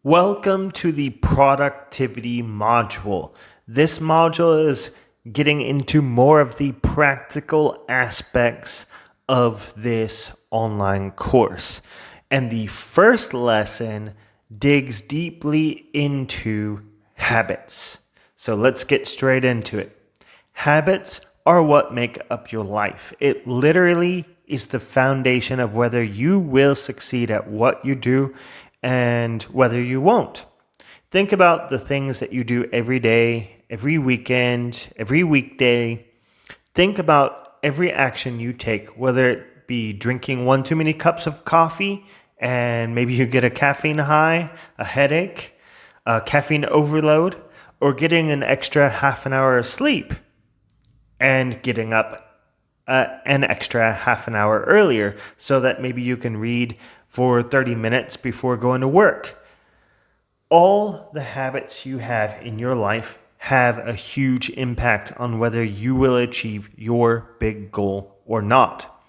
Welcome to the productivity module. This module is getting into more of the practical aspects of this online course. And the first lesson digs deeply into habits. So let's get straight into it. Habits are what make up your life. It literally is the foundation of whether you will succeed at what you do and whether you won't. Think about the things that you do every day, every weekend, every weekday. Think about every action you take, whether it be drinking one too many cups of coffee and maybe you get a caffeine high, a headache, a caffeine overload, or getting an extra half an hour of sleep and getting up an extra half an hour earlier so that maybe you can read for 30 minutes before going to work. All the habits you have in your life have a huge impact on whether you will achieve your big goal or not.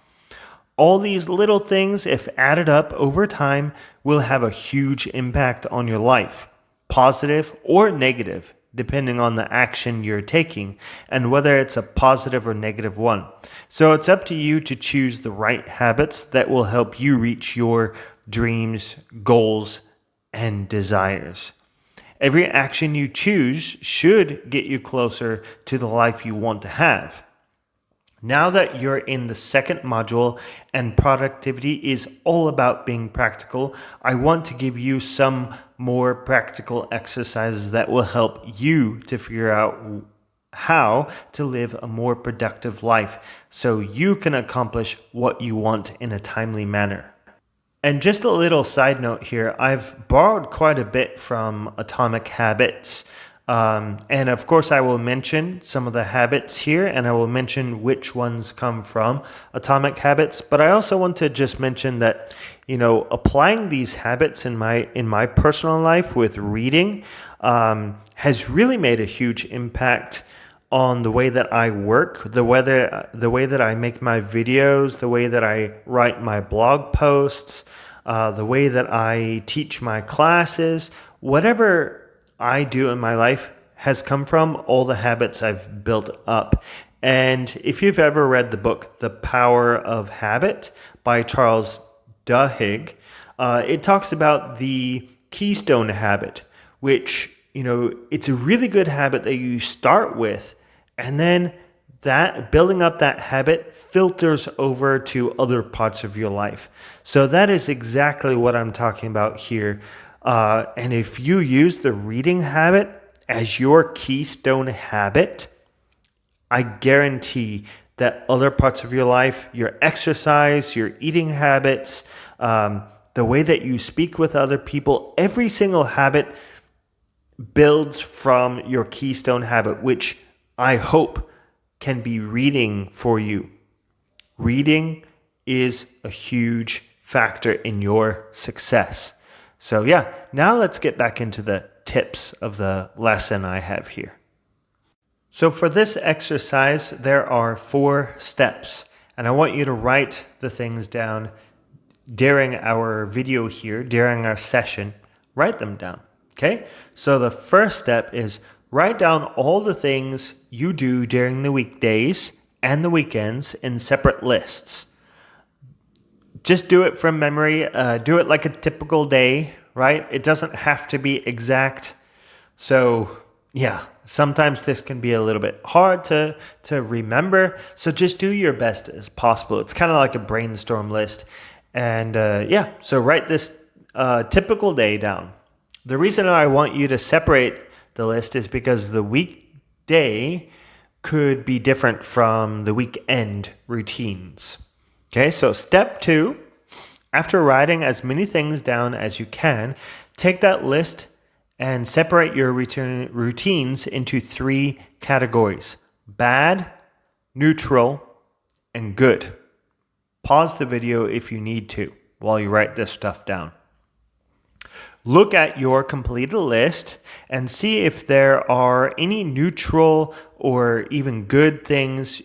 All these little things, if added up over time, will have a huge impact on your life, positive or negative, depending on the action you're taking and whether it's a positive or negative one. So it's up to you to choose the right habits that will help you reach your dreams, goals, and desires. Every action you choose should get you closer to the life you want to have. Now that you're in the second module and productivity is all about being practical, I want to give you some more practical exercises that will help you to figure out how to live a more productive life so you can accomplish what you want in a timely manner. And just a little side note here, I've borrowed quite a bit from Atomic Habits. And of course, I will mention some of the habits here, and I will mention which ones come from Atomic Habits. But I also want to just mention that, applying these habits in my personal life with reading has really made a huge impact on the way that I work, the way that I make my videos, the way that I write my blog posts, the way that I teach my classes, whatever I do in my life has come from all the habits I've built up. And if you've ever read the book, The Power of Habit by Charles Duhigg, it talks about the keystone habit, which, it's a really good habit that you start with. And then that building up that habit filters over to other parts of your life. So that is exactly what I'm talking about here. And if you use the reading habit as your keystone habit, I guarantee that other parts of your life, your exercise, your eating habits, the way that you speak with other people, every single habit builds from your keystone habit, which I hope can be reading for you. Reading is a huge factor in your success. So now let's get back into the tips of the lesson I have here. So for this exercise, there are 4 steps, and I want you to write the things down during our video here, during our session. Write them down, okay? So the first step is write down all the things you do during the weekdays and the weekends in separate lists. Just do it from memory. Do it like a typical day, right? It doesn't have to be exact. So, sometimes this can be a little bit hard to remember. So just do your best as possible. It's kind of like a brainstorm list. And so write this typical day down. The reason I want you to separate the list is because the weekday could be different from the weekend routines. Okay, so step 2, after writing as many things down as you can, take that list and separate your routines into 3 categories: bad, neutral, and good. Pause the video if you need to while you write this stuff down. Look at your completed list and see if there are any neutral or even good things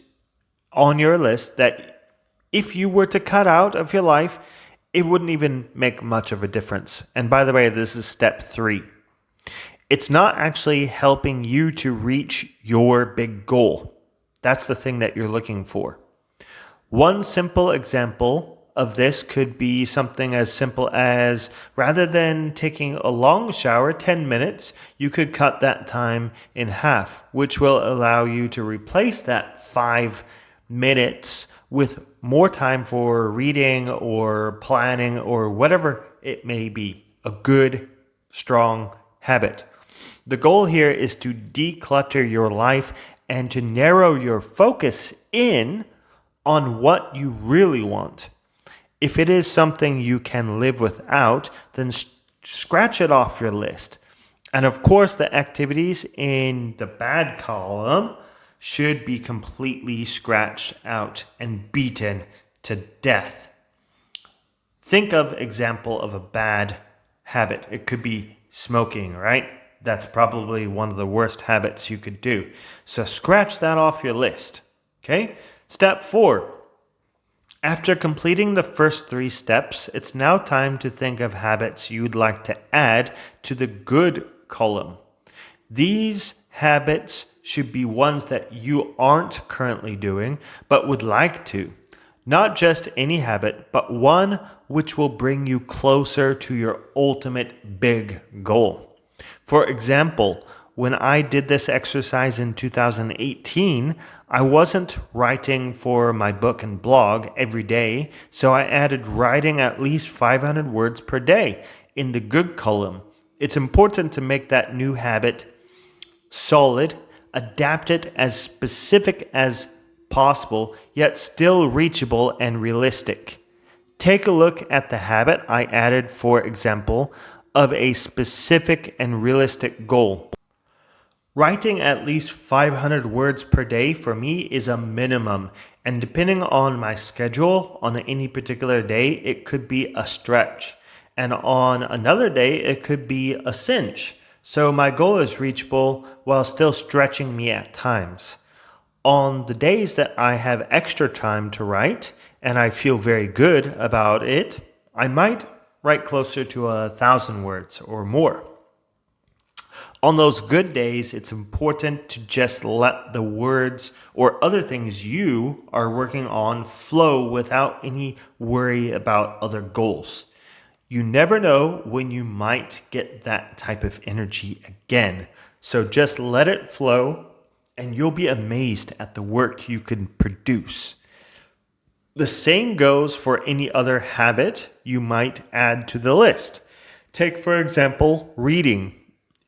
on your list that if you were to cut out of your life, it wouldn't even make much of a difference. And by the way, this is step 3. It's not actually helping you to reach your big goal. That's the thing that you're looking for. One simple example of this could be something as simple as, rather than taking a long shower, 10 minutes, you could cut that time in half, which will allow you to replace that 5 minutes with more time for reading or planning or whatever it may be. A good, strong habit. The goal here is to declutter your life and to narrow your focus in on what you really want. If it is something you can live without, then scratch it off your list. And of course, the activities in the bad column should be completely scratched out and beaten to death. Think of example of a bad habit. It could be smoking, right? That's probably one of the worst habits you could do. So scratch that off your list. Okay? Step 4. After completing the first 3 steps, it's now time to think of habits you'd like to add to the good column. These habits should be ones that you aren't currently doing, but would like to. Not just any habit, but one which will bring you closer to your ultimate big goal. For example, when I did this exercise in 2018, I wasn't writing for my book and blog every day, so I added writing at least 500 words per day in the good column. It's important to make that new habit solid, adapt it as specific as possible, yet still reachable and realistic. Take a look at the habit I added, for example, of a specific and realistic goal. Writing at least 500 words per day for me is a minimum, and depending on my schedule, on any particular day, it could be a stretch, and on another day, it could be a cinch. So my goal is reachable while still stretching me at times. On the days that I have extra time to write, and I feel very good about it, I might write closer to 1,000 words or more. On those good days, it's important to just let the words or other things you are working on flow without any worry about other goals. You never know when you might get that type of energy again. So just let it flow and you'll be amazed at the work you can produce. The same goes for any other habit you might add to the list. Take, for example, reading.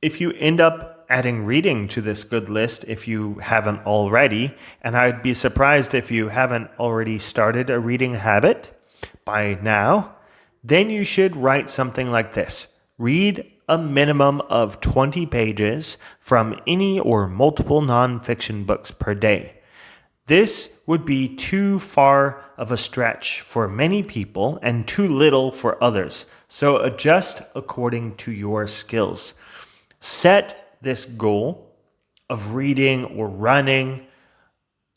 If you end up adding reading to this good list, if you haven't already, and I'd be surprised if you haven't already started a reading habit by now, then you should write something like this. Read a minimum of 20 pages from any or multiple nonfiction books per day. This would be too far of a stretch for many people and too little for others, so adjust according to your skills. Set this goal of reading or running.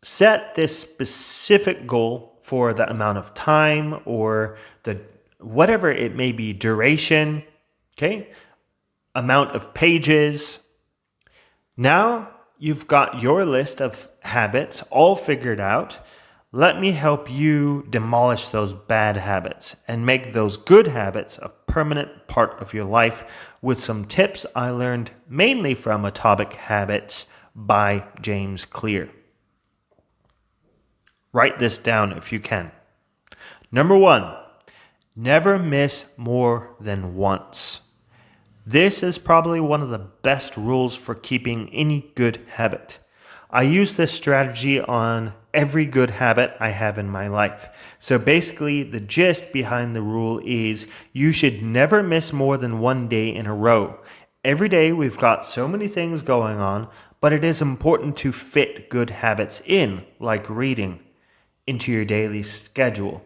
Set this specific goal for the amount of time or the whatever it may be, duration, okay? Amount of pages. Now you've got your list of habits all figured out. Let me help you demolish those bad habits and make those good habits a permanent part of your life with some tips I learned mainly from Atomic Habits by James Clear. Write this down if you can. Number 1, never miss more than once. This is probably one of the best rules for keeping any good habit. I use this strategy on every good habit I have in my life. So basically, the gist behind the rule is you should never miss more than one day in a row. Every day we've got so many things going on, but it is important to fit good habits in, like reading, into your daily schedule.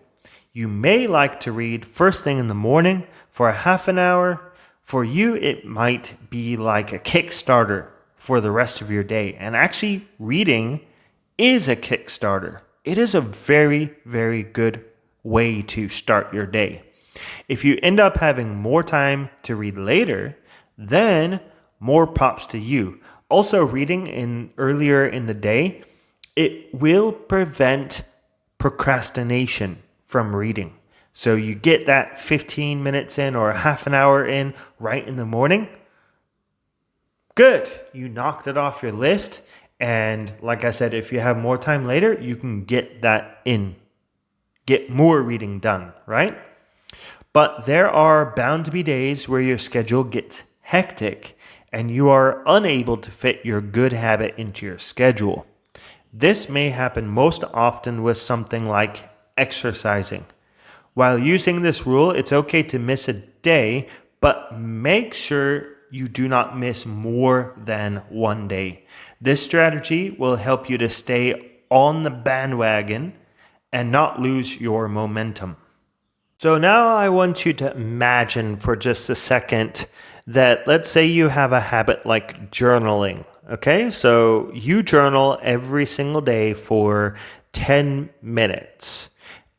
You may like to read first thing in the morning for a half an hour. For you, it might be like a Kickstarter for the rest of your day. And actually, reading is a Kickstarter. It is a very, very good way to start your day. If you end up having more time to read later, then more props to you. Also, reading earlier in the day, it will prevent procrastination from reading. So you get that 15 minutes in or a half an hour in right in the morning. Good. You knocked it off your list. And like I said, if you have more time later, you can get that in. Get more reading done, right? But there are bound to be days where your schedule gets hectic and you are unable to fit your good habit into your schedule. This may happen most often with something like exercising. While using this rule, it's okay to miss a day, but make sure you do not miss more than one day. This strategy will help you to stay on the bandwagon and not lose your momentum. So now I want you to imagine for just a second that let's say you have a habit like journaling. Okay, so you journal every single day for 10 minutes.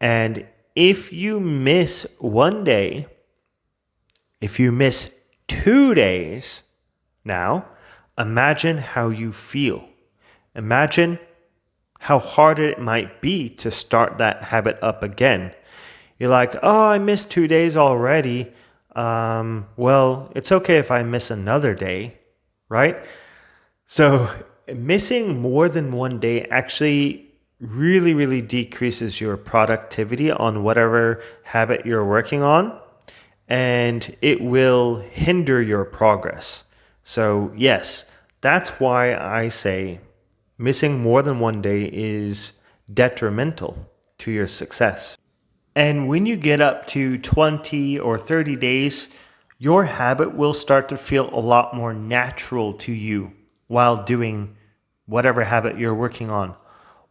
And if you miss one day, if you miss 2 days, now imagine how you feel. Imagine how hard it might be to start that habit up again. You're like, oh, I missed 2 days already. Well, it's okay if I miss another day, right? So missing more than one day actually really decreases your productivity on whatever habit you're working on, and it will hinder your progress. So yes, that's why I say missing more than one day is detrimental to your success. And when you get up to 20 or 30 days, your habit will start to feel a lot more natural to you while doing whatever habit you're working on.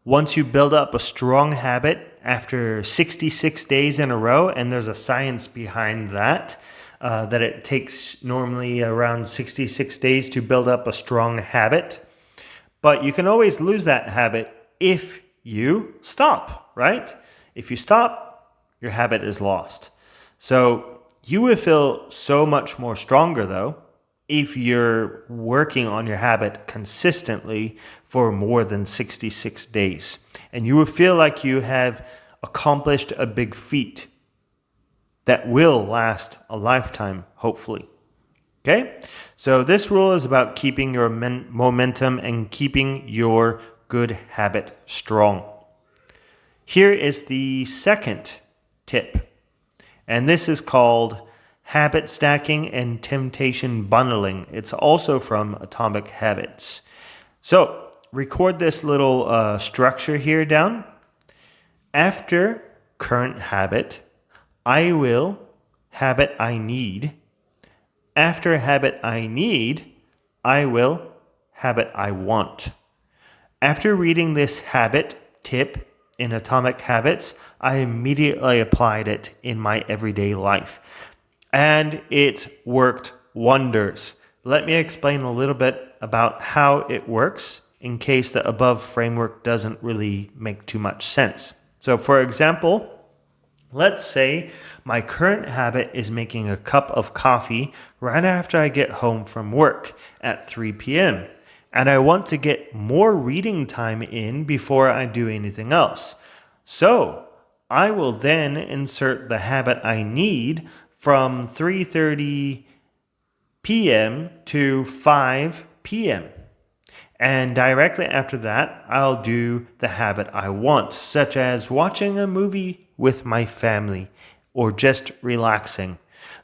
Once you build up a strong habit after 66 days in a row, and there's a science behind that, that it takes normally around 66 days to build up a strong habit. But you can always lose that habit if you stop, right? If you stop, your habit is lost. So you will feel so much more stronger though if you're working on your habit consistently for more than 66 days. And you will feel like you have accomplished a big feat that will last a lifetime, hopefully. Okay? So this rule is about keeping your momentum and keeping your good habit strong. Here is the second tip, and this is called habit stacking and temptation bundling. It's also from Atomic Habits. So record this little structure here down. After current habit, I will habit I need. After habit I need, I will habit I want. After reading this habit tip in Atomic Habits, I immediately applied it in my everyday life. And it worked wonders. Let me explain a little bit about how it works in case the above framework doesn't really make too much sense. So for example, let's say my current habit is making a cup of coffee right after I get home from work at 3 p.m. And I want to get more reading time in before I do anything else. So I will then insert the habit I need from 3:30 p.m. to 5 p.m. And directly after that, I'll do the habit I want, such as watching a movie with my family or just relaxing.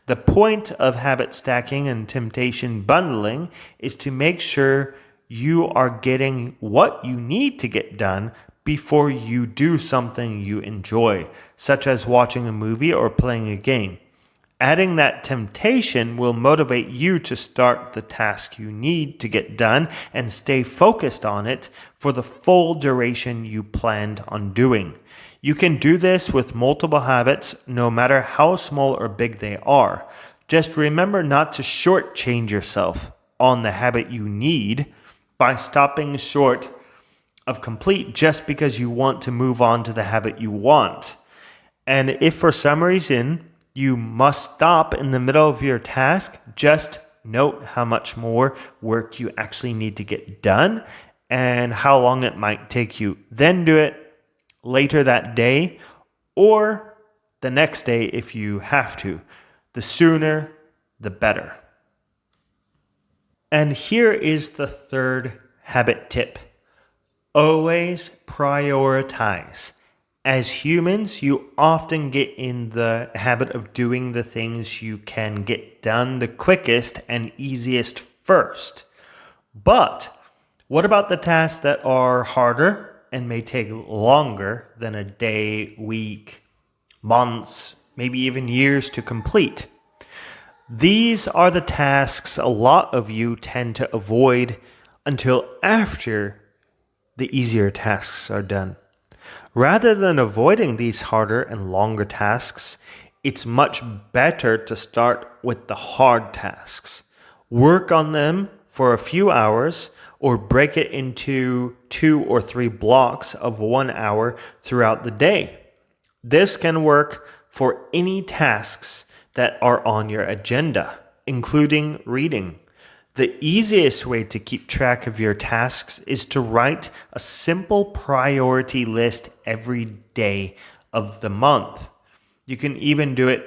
The point of habit stacking and temptation bundling is to make sure you are getting what you need to get done before you do something you enjoy, such as watching a movie or playing a game. Adding that temptation will motivate you to start the task you need to get done and stay focused on it for the full duration you planned on doing. You can do this with multiple habits, no matter how small or big they are. Just remember not to shortchange yourself on the habit you need by stopping short of complete just because you want to move on to the habit you want. And if for some reason you must stop in the middle of your task. Just note how much more work you actually need to get done and how long it might take you. Then do it later that day or the next day if you have to. The sooner, the better. And here is the third habit tip. Always prioritize. As humans, you often get in the habit of doing the things you can get done the quickest and easiest first. But what about the tasks that are harder and may take longer than a day, week, months, maybe even years to complete? These are the tasks a lot of you tend to avoid until after the easier tasks are done. Rather than avoiding these harder and longer tasks, it's much better to start with the hard tasks. Work on them for a few hours or break it into 2 or 3 blocks of 1 hour throughout the day. This can work for any tasks that are on your agenda, including reading. The easiest way to keep track of your tasks is to write a simple priority list every day of the month. You can even do it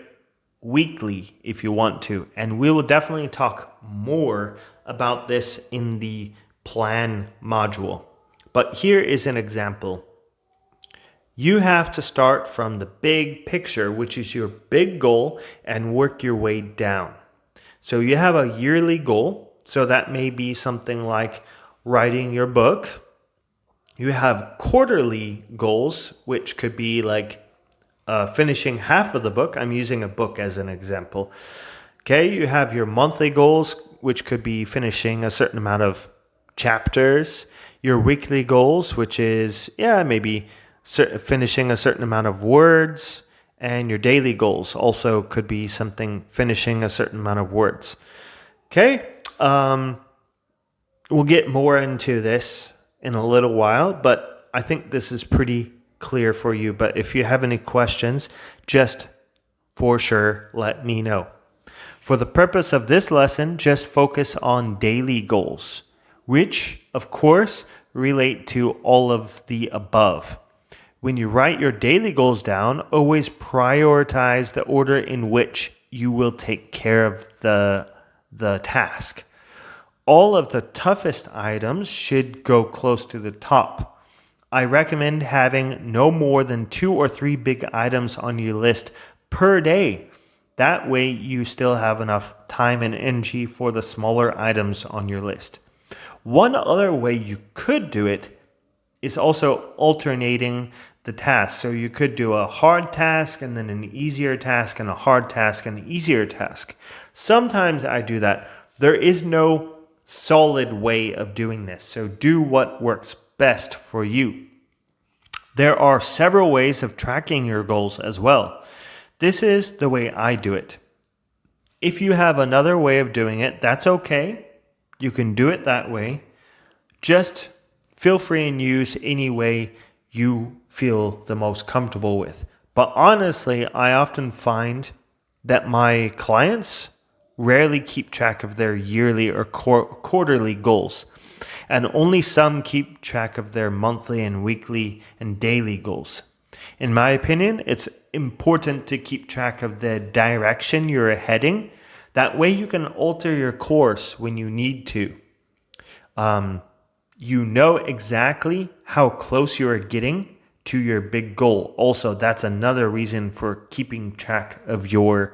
weekly if you want to, and we will definitely talk more about this in the plan module. But here is an example. You have to start from the big picture, which is your big goal, and work your way down. So you have a yearly goal. So that may be something like writing your book. You have quarterly goals, which could be like finishing half of the book. I'm using a book as an example. Okay, you have your monthly goals, which could be finishing a certain amount of chapters. Your weekly goals, which is, maybe finishing a certain amount of words. And your daily goals also could be something finishing a certain amount of words. Okay. We'll get more into this in a little while, but I think this is pretty clear for you. But if you have any questions, just for sure let me know. For the purpose of this lesson, just focus on daily goals, which, of course, relate to all of the above. When you write your daily goals down, always prioritize the order in which you will take care of the task. All of the toughest items should go close to the top. I recommend having no more than 2 or 3 big items on your list per day. That way you still have enough time and energy for the smaller items on your list. One other way you could do it is also alternating the tasks. So you could do a hard task and then an easier task and a hard task and an easier task. Sometimes I do that. There is no solid way of doing this, so do what works best for you. There are several ways of tracking your goals as well. This is the way I do it. If you have another way of doing it, that's okay. You can do it that way. Just feel free and use any way you feel the most comfortable with. But honestly, I often find that my clients rarely keep track of their yearly or quarterly goals, and only some keep track of their monthly and weekly and daily goals. In my opinion, it's important to keep track of the direction you're heading. That way you can alter your course when you need to. You know exactly how close you are getting to your big goal. Also, that's another reason for keeping track of your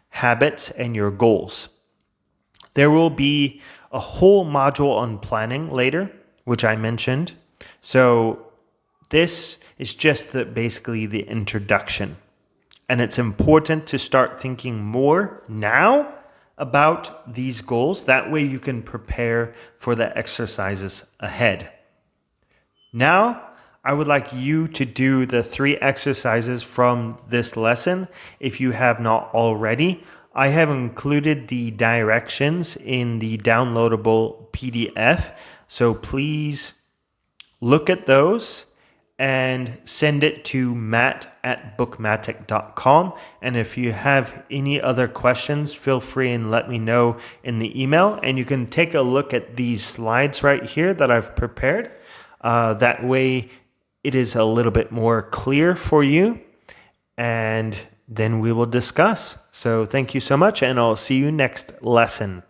habits and your goals. There will be a whole module on planning later, which I mentioned. So this is just basically the introduction. And it's important to start thinking more now about these goals. That way you can prepare for the exercises ahead. Now, I would like you to do the 3 exercises from this lesson if you have not already. I have included the directions in the downloadable PDF, so please look at those and send it to matt@bookmatic.com. And if you have any other questions, feel free and let me know in the email. And you can take a look at these slides right here that I've prepared. That way it is a little bit more clear for you. And then we will discuss. So thank you so much, and I'll see you next lesson.